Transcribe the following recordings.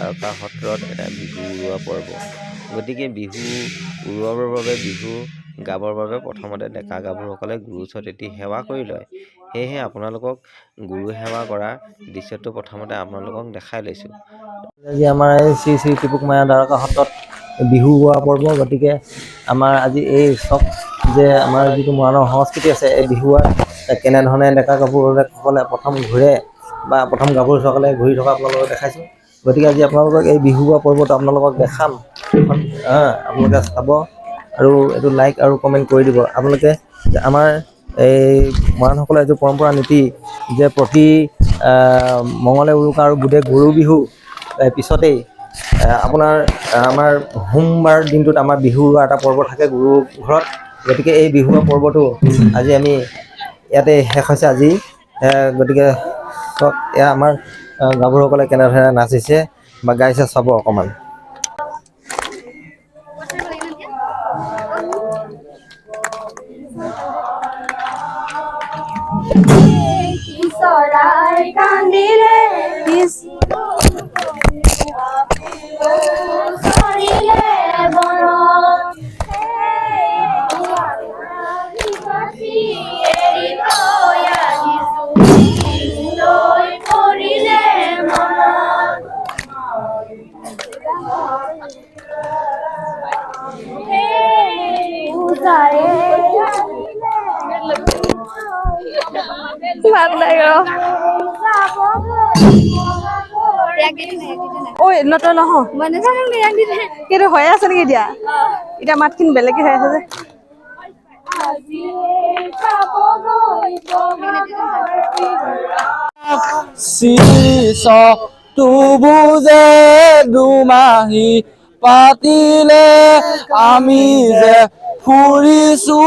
দ্বাৰকা সত্ৰত এটা বিহু উৰুৱা পৰ্ব। গতিকে বিহু উৰুৱাবৰ বাবে বিহু গাবৰ বাবে প্ৰথমতে ডেকা গাভৰুসকলে গুৰুৰ ওচৰত এটি সেৱা কৰি লয়। সেয়েহে আপোনালোকক গুৰু সেৱা কৰা দৃশ্যটো প্ৰথমতে আপোনালোকক দেখাই লৈছোঁ। আজি আমাৰ এই শ্ৰী শ্ৰী ত্ৰিপুকমায়া দ্বাৰকা সত্ৰত বিহু উৰুৱা পৰ্ব। গতিকে আমাৰ আজি এই চব যে আমাৰ যিটো মৰাণৰ সংস্কৃতি আছে, এই বিহুৱাৰ কেনেধৰণে ডেকা গাভৰুসকলে প্ৰথম ঘূৰে বা প্ৰথম গাভৰুসকলে ঘূৰি থকা আপোনালোকক দেখাইছোঁ। গতিকে আজি আপোনালোকক এই বিহু উৰুৱা পৰ্বটো আপোনালোকক দেখাম, আপোনালোকে চাব আৰু এইটো লাইক আৰু কমেণ্ট কৰি দিব। আপোনালোকে আমাৰ এই মৰাণসকলৰ এইটো পৰম্পৰা নীতি যে প্ৰতি মঙলে উৰুকা আৰু বুধে গৰু বিহু পিছতেই আপোনাৰ আমাৰ সোমবাৰ দিনটোত আমাৰ বিহু উৰুৱা এটা পৰ্ব থাকে গুৰু ঘৰত। গতিকে এই বিহু পৰ্বটো আজি আমি ইয়াতে শেষ হৈছে আজি। গতিকে চব এয়া আমাৰ গাভৰুসকলে কেনেধৰণে নাচিছে বা গাইছে চাব অকণমান। চৰাই কান্দিলে ঐ নতই নহয় কিন্তু হৈয়ে আছে নেকি এতিয়া? এতিয়া মাতখিনি বেলেগকে হৈ আছে যে। শীৰ্ষ তুবুজে দুমাহী পাতিলে আমি যে ফুৰিছো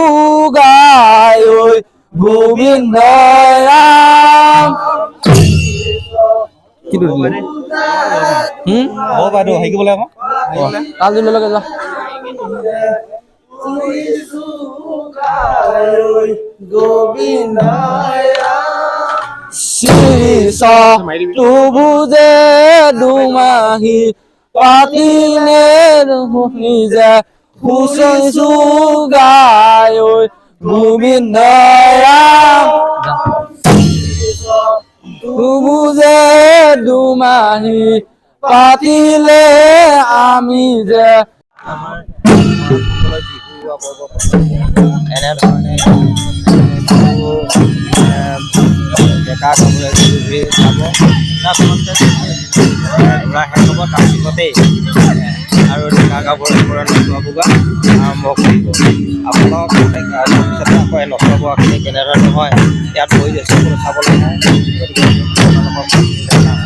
গাই ঐ গোবিন্দ ৰাম। কিটো দিলে বাইদেউ শিকিবলৈ আকৌ কাল দিন লগে যোৱা গোবিন্দ শীৰ্ষ তুবুজে দুমাহী পাতিলে যে ফুৰিছো গাই ঐ গোবিন্দ ৰাম। তুবুজে দুমাহী পাতিলে আমি যে আমাৰ বিহু উৰুৱা পৰ্ব এনেধৰণে ডেকা গাভৰুৱে ঘূৰি চাব। ল'ৰা শেষ হ'ব তাৰ পিছতেই আৰু ডেকা গাভৰুবোৰে নচোৱা বোৱা আৰম্ভ কৰিব। আপোনালোকক তাৰপিছতে আকৌ এই নচোৱা বোৱাখিনি কেনেধৰণে হয় ইয়াত বহি সকলো চাবলৈ হয়। গতিকে আপোনালোকক দেখাম।